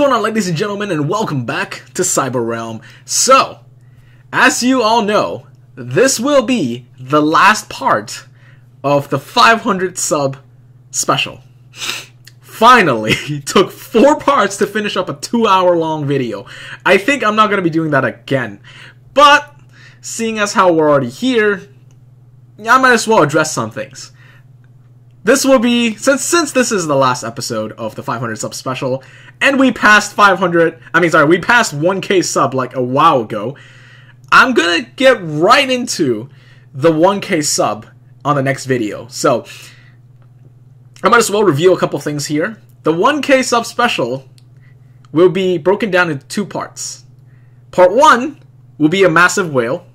going on, ladies and gentlemen, and welcome back to Cyber Realm. So, as you all know, this will be the last part of the 500 sub special. Finally, it took 4 parts to finish up a 2-hour-long video. I think I'm not going to be doing that again. But, seeing as how we're already here, I might as well address some things. This will be, since this is the last episode of the 500 sub special, and we passed we passed 1k sub like a while ago, I'm gonna get right into the 1k sub on the next video. So, I might as well review a couple things here. The 1k sub special will be broken down into 2 parts. Part 1 will be a massive whale,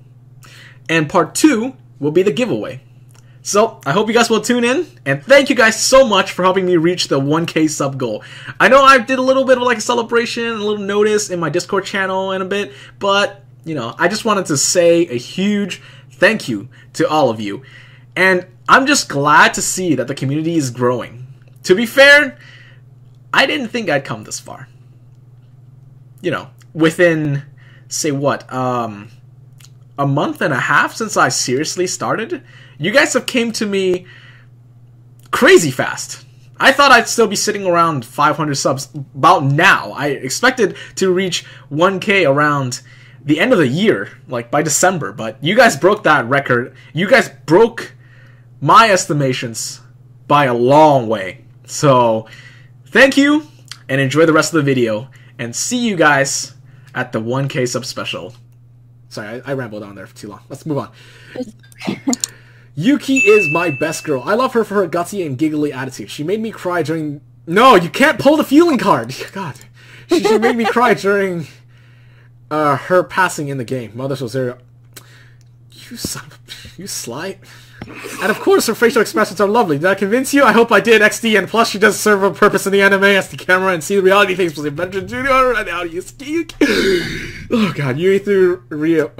and part 2 will be the giveaway. So, I hope you guys will tune in, and thank you guys so much for helping me reach the 1k sub goal. I know I did a little bit of like a celebration, a little notice in my Discord channel in a bit, but, you know, I just wanted to say a huge thank you to all of you. And I'm just glad to see that the community is growing. To be fair, I didn't think I'd come this far. You know, within, say what, a month and a half since I seriously started, you guys have came to me crazy fast. I thought I'd still be sitting around 500 subs about now. I expected to reach 1k around the end of the year, like by December, but you guys broke that record. You guys broke my estimations by a long way. So, thank you, and enjoy the rest of the video, and see you guys at the 1k sub special. Sorry, I rambled on there for too long. Let's move on. Yuki is my best girl. I love her for her gutsy and giggly attitude. She made me cry during... No, you can't pull the feeling card! God. She made me cry during her passing in the game. Mother Rosario. You son of... You sly... And of course her facial expressions are lovely. Did I convince you? I hope I did, XD, and plus she does serve a purpose in the anime as the camera and see the reality things was Adventure Junior and how you ski. Oh god, you through reality.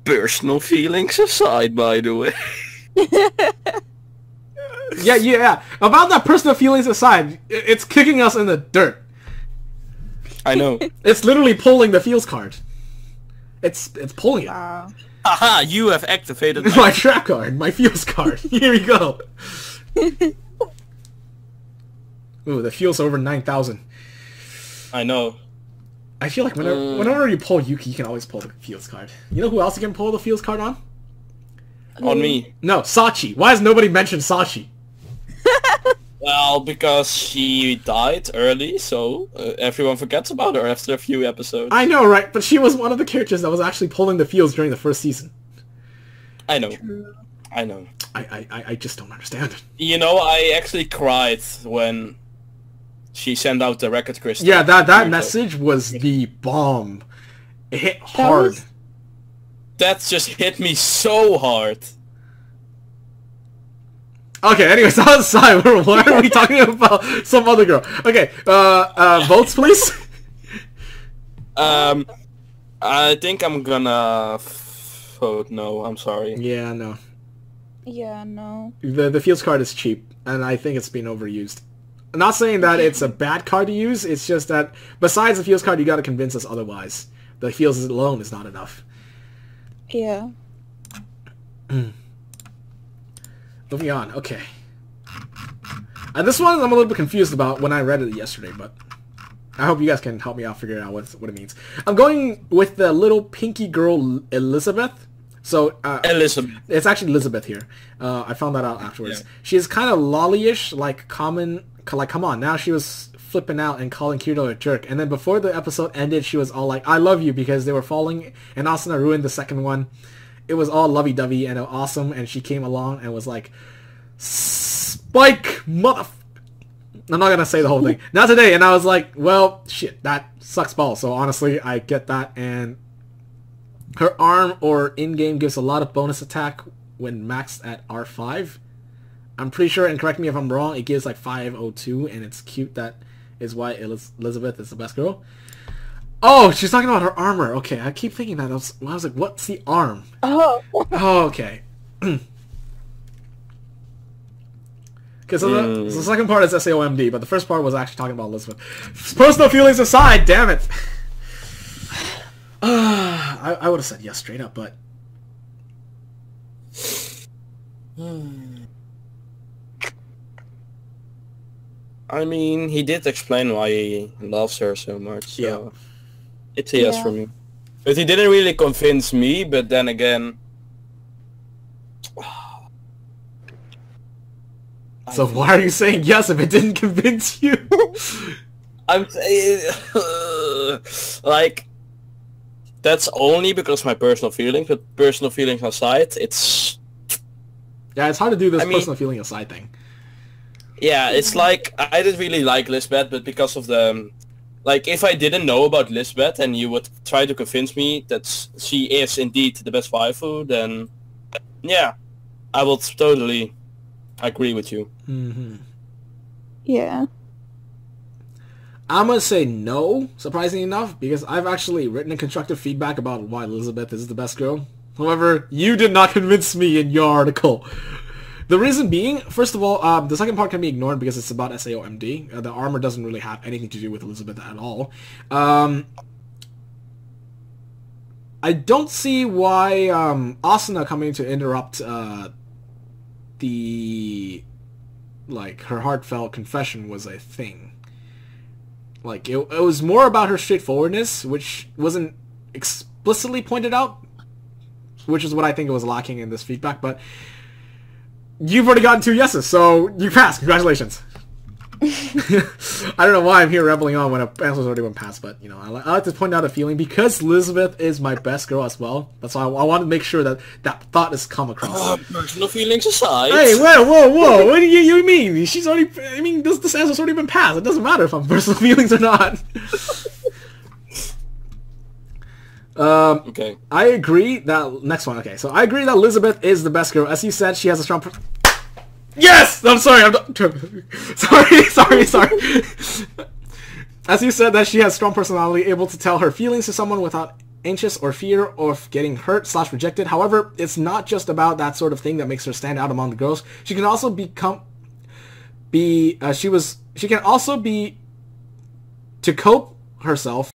Personal feelings aside, by the way. yeah. About that personal feelings aside, it's kicking us in the dirt. I know. It's literally pulling the feels card. It's pulling it. Haha, you have activated my trap card, my feels card. Here we go. Ooh, the feels over 9,000. I know. I feel like whenever you pull Yuki, you can always pull the feels card. You know who else you can pull the feels card on? On me. No, Sachi. Why has nobody mentioned Sachi? Well, because she died early, so everyone forgets about her after a few episodes. I know, right? But she was one of the characters that was actually pulling the feels during the first season. I know. I know. I just don't understand it. You know, I actually cried when she sent out the record crystal. Yeah, that message was the bomb. It hit hard. That just hit me so hard. Okay, anyways, outside, why are we talking about some other girl? Okay, votes, please? I think I'm gonna vote no, I'm sorry. Yeah, no. Yeah, no. The feels card is cheap, and I think it's been overused. I'm not saying that it's a bad card to use, it's just that besides the feels card, you gotta convince us otherwise. The feels alone is not enough. Yeah. Moving on, okay. This one I'm a little bit confused about when I read it yesterday, but I hope you guys can help me out figure out what it means. I'm going with the little pinky girl Elizabeth. So Elizabeth. It's actually Elizabeth here. I found that out afterwards. Yeah. She's kind of lolly-ish, like come on. Now she was flipping out and calling Kirito a jerk. And then before the episode ended, she was all like, I love you, because they were falling, and Asuna ruined the second one. It was all lovey-dovey and awesome, and she came along and was like, Spike, mother... I'm not gonna say the whole thing. Not today, and I was like, well, shit, that sucks balls. So honestly, I get that, and her arm or in-game gives a lot of bonus attack when maxed at R5. I'm pretty sure, and correct me if I'm wrong, it gives like 502, and it's cute. That is why Elizabeth is the best girl. Oh, she's talking about her armor. Okay, I keep thinking that. I was like, what's the arm? Oh. Oh, okay. Because the second part is SAOMD, but the first part was actually talking about Elizabeth. Personal feelings aside, damn it. I would have said yes straight up, but... I mean, he did explain why he loves her so much, so... Yeah. It's a yes for me. But he didn't really convince me, but then again... So why are you saying yes if it didn't convince you? I'm like, that's only because of my personal feelings, but personal feelings aside, it's... Yeah, it's hard to do this personal feeling aside thing. Yeah, it's like, I didn't really like Lisbeth, but because of the... Like, if I didn't know about Lisbeth and you would try to convince me that she is indeed the best waifu, then... Yeah, I will totally agree with you. Mm-hmm. Yeah. I'm gonna say no, surprisingly enough, because I've actually written a constructive feedback about why Elizabeth is the best girl. However, you did not convince me in your article. The reason being, first of all, the second part can be ignored because it's about SAOMD. The armor doesn't really have anything to do with Elizabeth at all. I don't see why Asuna coming to interrupt her heartfelt confession was a thing. Like, it was more about her straightforwardness, which wasn't explicitly pointed out, which is what I think it was lacking in this feedback, but you've already gotten 2 yeses, so you passed. Congratulations. I don't know why I'm here rambling on when an answer's already been passed, but, you know, I like to point out a feeling, because Elizabeth is my best girl as well. That's why I want to make sure that that thought has come across. Personal feelings aside. Hey, whoa, what do you mean? She's already, I mean, this answer's already been passed. It doesn't matter if I'm personal feelings or not. Okay. I agree that, next one, okay, so I agree that Elizabeth is the best girl. As you said, she has a strong... Yes! I'm sorry, sorry. As you said, that she has strong personality, able to tell her feelings to someone without anxious or fear of getting hurt/rejected. However, it's not just about that sort of thing that makes her stand out among the girls. She can also to cope herself.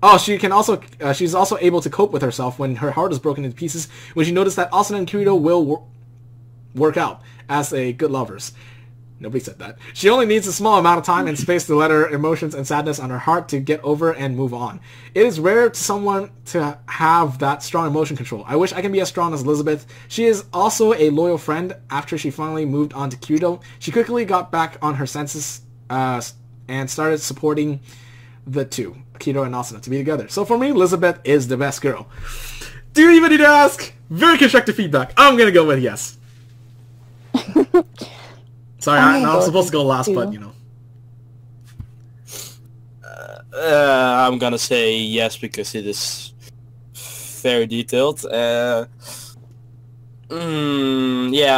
Oh, she's also able to cope with herself when her heart is broken into pieces, when she noticed that Asuna and Kirito will work out as a good lovers. Nobody said that. She only needs a small amount of time and space to let her emotions and sadness on her heart to get over and move on. It is rare to someone to have that strong emotion control. I wish I can be as strong as Elizabeth. She is also a loyal friend. After she finally moved on to Kirito, she quickly got back on her senses and started supporting the two, Kirito and Asuna, to be together. So for me, Elizabeth is the best girl. Do you even need to ask? Very constructive feedback. I'm gonna go with yes. Sorry, I was supposed to go last, but you know. I'm gonna say yes because it is very detailed. Yeah,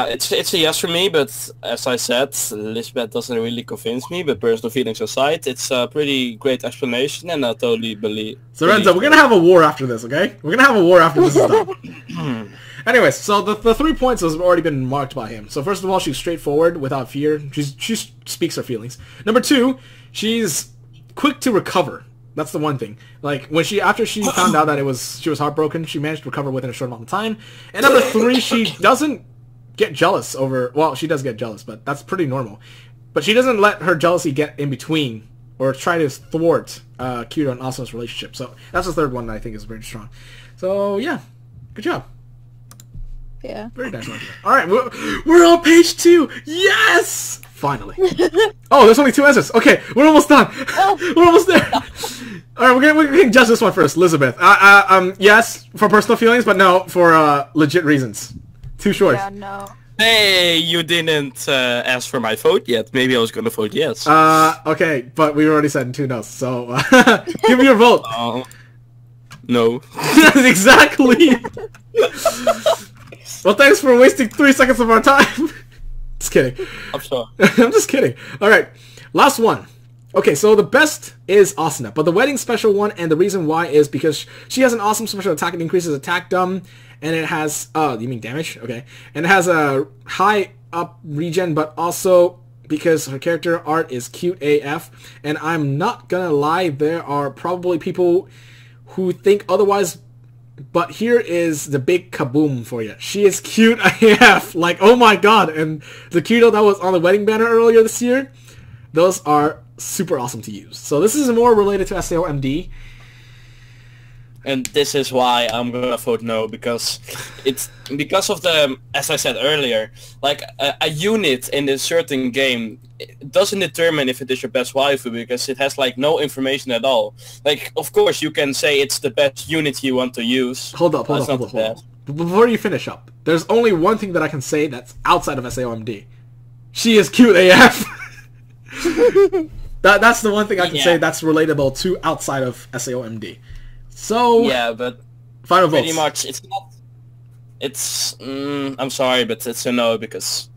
it's a yes for me, but as I said, Lisbeth doesn't really convince me, but personal feelings aside, it's a pretty great explanation, and I totally believe... So Renzo, we're gonna have a war after this, okay? We're gonna have a war after this is done. Anyways, so the 3 points has already been marked by him. So first of all, she's straightforward, without fear. She speaks her feelings. Number 2, she's quick to recover. That's the one thing. Like, after she found out that she was heartbroken, she managed to recover within a short amount of time. And number 3, she doesn't get jealous over... Well, she does get jealous, but that's pretty normal. But she doesn't let her jealousy get in between or try to thwart Kirito and Asuna's relationship. So that's the third one that I think is very strong. So, yeah. Good job. Yeah. Very nice one. Alright, we're on page 2! Yes! Finally. Oh, there's only 2 answers. Okay, we're almost done. We're almost there. Alright, we're gonna judge this one first. Elizabeth. Yes, for personal feelings, but no, for legit reasons. Too short. Yeah, no. Hey, you didn't ask for my vote yet. Maybe I was gonna vote yes. Okay, but we already said 2 no's, so give me your vote. No. Exactly. Well, thanks for wasting 3 seconds of our time. Just kidding. I'm sorry. I'm just kidding. Alright, last one. Okay, so the best is Asuna, but the wedding special one, and the reason why is because she has an awesome special attack. It increases attack and it has... you mean damage? Okay. And it has a high up regen, but also because her character art is cute AF. And I'm not gonna lie, there are probably people who think otherwise, but here is the big kaboom for you. She is cute AF. Like, oh my god. And the Kirito that was on the wedding banner earlier this year, those are super awesome to use. So this is more related to SAOMD. And this is why I'm gonna vote no, because it's because of the, as I said earlier, like a unit in a certain game, it doesn't determine if it is your best waifu, because it has like no information at all. Like, of course you can say it's the best unit you want to use. Hold up. Before you finish up, there's only one thing that I can say that's outside of SAOMD. She is cute AF. That's the one thing I can say that's relatable to outside of SAOMD. So yeah, but final votes. Pretty much, it's not. It's I'm sorry, but it's a no, because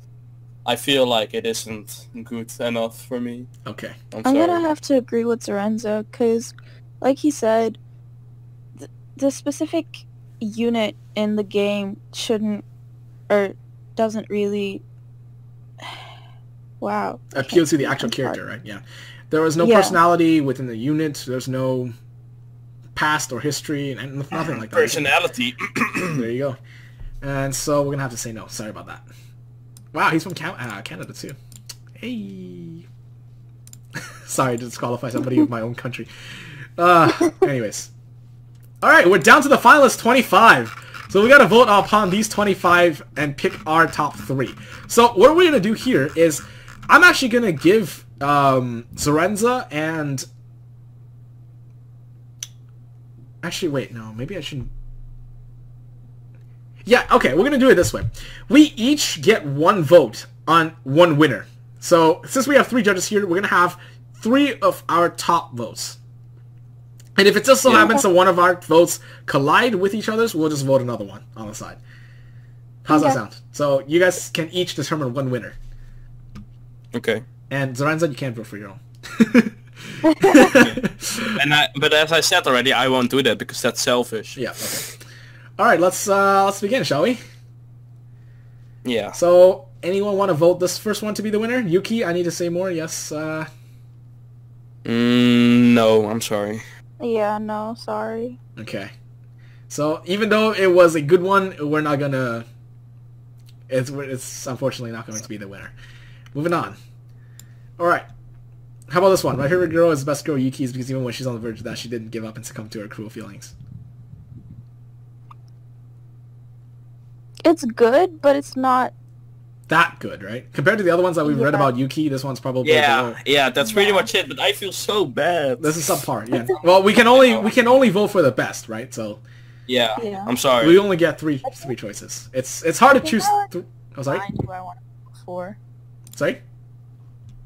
I feel like it isn't good enough for me. Okay. I'm gonna have to agree with Zorenza, because, like he said, the specific unit in the game shouldn't, or doesn't really, wow. appeal to the actual character, right? Yeah. There was no personality within the unit. There's no past or history and nothing like that. Personality. There you go. And so we're gonna have to say no. Sorry about that. Wow, he's from Canada too. Hey. Sorry to disqualify somebody of my own country. Anyways. Alright, we're down to the finalist 25. So we gotta vote upon these 25 and pick our top 3. So what we're gonna do here is I'm actually gonna give Zorenza and... Actually, wait, no, maybe I shouldn't... Yeah, okay, we're gonna do it this way. We each get 1 vote on 1 winner. So, since we have 3 judges here, we're gonna have 3 of our top votes. And if it just so happens that one of our votes collide with each other's, we'll just vote another one on the side. How's that sound? So, you guys can each determine 1 winner. Okay. And Zorenza, you can't vote for your own. But as I said already, I won't do that because that's selfish. Yeah. Okay. All right. Let's begin, shall we? Yeah. So, anyone want to vote this first one to be the winner? Yuki, I need to say more. Yes. No, I'm sorry. Yeah. No. Sorry. Okay. So even though it was a good one, we're not gonna. It's unfortunately not going to be the winner. Moving on. All right. How about this one? My favorite girl is the best girl Yuki's, because even when she's on the verge of that, she didn't give up and succumb to her cruel feelings. It's good, but it's not that good, right? Compared to the other ones that we've read about Yuki, this one's probably below. Yeah, that's pretty much it. But I feel so bad. This is subpar. Yeah. Well, we can only vote for the best, right? So. Yeah. I'm sorry. We only get three choices. It's hard to choose. Oh, sorry. Who I want to vote for. Sorry.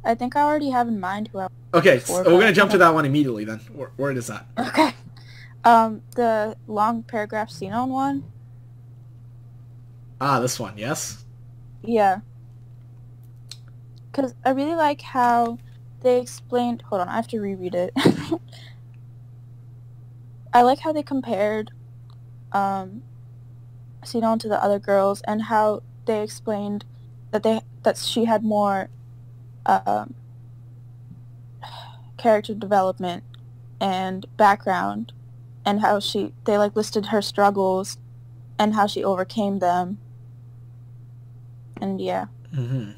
I think I already have in mind who I want Okay, so we're gonna jump to that one immediately then. Where is that? Okay. The long paragraph Xenon one. Ah, this one, yes? Yeah. Because I really like how they explained... Hold on, I have to reread it. I like how they compared Xenon to the other girls, and how they explained that she had more character development and background, and how they like listed her struggles and how she overcame them. And yeah. Mm-hmm.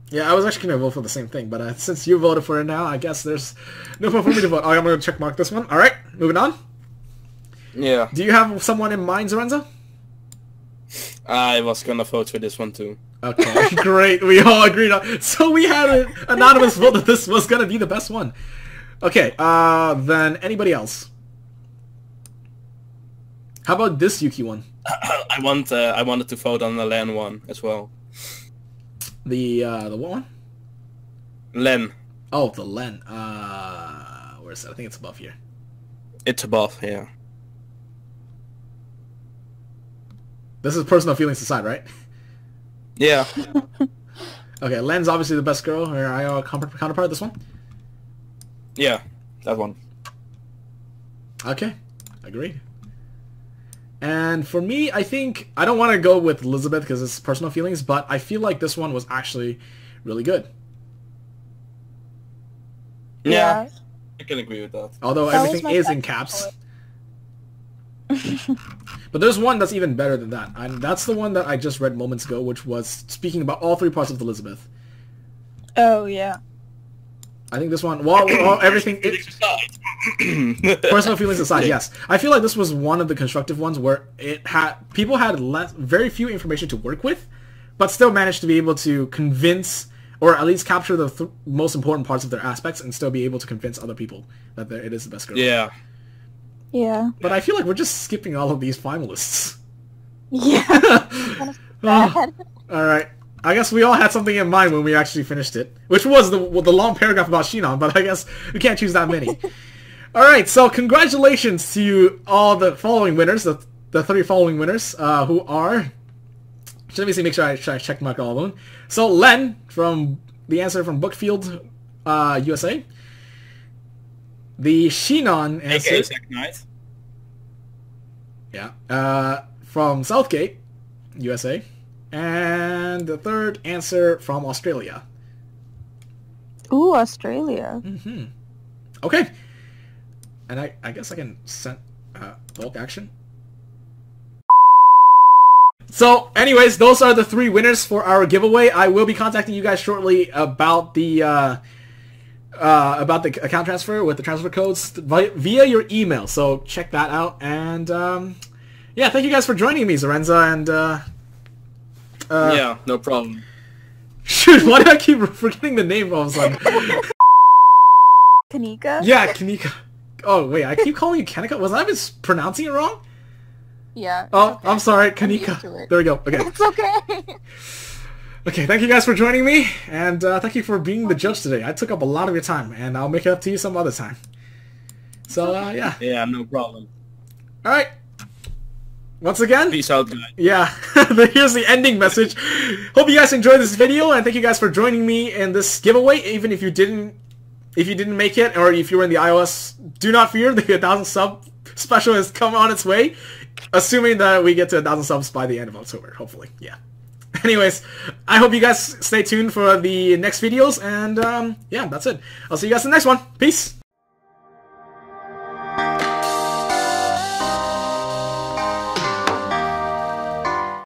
Yeah, I was actually going to vote for the same thing, but since you voted for it now, I guess there's no point for me to vote. I'm going to check mark this one. All right, moving on. Yeah. Do you have someone in mind, Zorenza? I was going to vote for this one too. Okay, great. We all agreed on. So we had an anonymous vote that this was going to be the best one. Okay, then anybody else? How about this Yuki one? I wanted to vote on the Len one as well. The what one? Len. Oh, the Len. Where is it? I think it's above here. It's above, yeah. This is personal feelings aside, right? Yeah. Okay, Len's obviously the best girl. Her IO counterpart, this one? Yeah, that one. Okay, agreed. And for me, I think I don't want to go with Elizabeth because it's personal feelings, but I feel like this one was actually really good. Yeah, I can agree with that. Although That was everything my is in second caps. choice. But there's one that's even better than that. And that's the one that I just read moments ago, which was speaking about all three parts of Elizabeth. Oh, yeah. I think this one, while everything... personal feelings aside, yes. I feel like this was one of the constructive ones where people had very few information to work with, but still managed to be able to convince, or at least capture the most important parts of their aspects and still be able to convince other people that it is the best girl. Yeah. Yeah. But I feel like we're just skipping all of these finalists. Yeah. Kind of bad. Alright. I guess we all had something in mind when we actually finished it, which was the long paragraph about Shinon, but I guess we can't choose that many. Alright, so congratulations to all the following winners, the 3 following winners, who are... Let me see, make sure I check mark all of them. So Len, from the answer from Bookfield, USA. The Shinon answer... AKA Zack Knight. Yeah. From Southgate, USA. And the third answer from Australia. Ooh, Australia. Mm-hmm. Okay. And I guess I can send bulk action. So, anyways, those are the 3 winners for our giveaway. I will be contacting you guys shortly about the account transfer with the transfer codes via your email. So check that out. And yeah, thank you guys for joining me, Zorenza and. Yeah, no problem. Shoot, why do I keep forgetting the name all of a sudden? Kanika? Yeah, Kanika. Oh, wait, I keep calling you Kanika? Was I mispronouncing it wrong? Yeah. Oh, okay. I'm sorry, I'm used to Kanika. it. There we go. Okay. It's okay. Okay, thank you guys for joining me, and thank you for being the judge today. I took up a lot of your time, and I'll make it up to you some other time. So, yeah. Yeah, no problem. Alright. Once again, Peace out, guys. yeah, here's the ending message. Hope you guys enjoyed this video, and thank you guys for joining me in this giveaway. Even if you didn't make it, or if you were in the iOS, do not fear, the 1,000 sub special has come on its way. Assuming that we get to 1,000 subs by the end of October, hopefully, yeah. Anyways, I hope you guys stay tuned for the next videos, and yeah, that's it. I'll see you guys in the next one. Peace!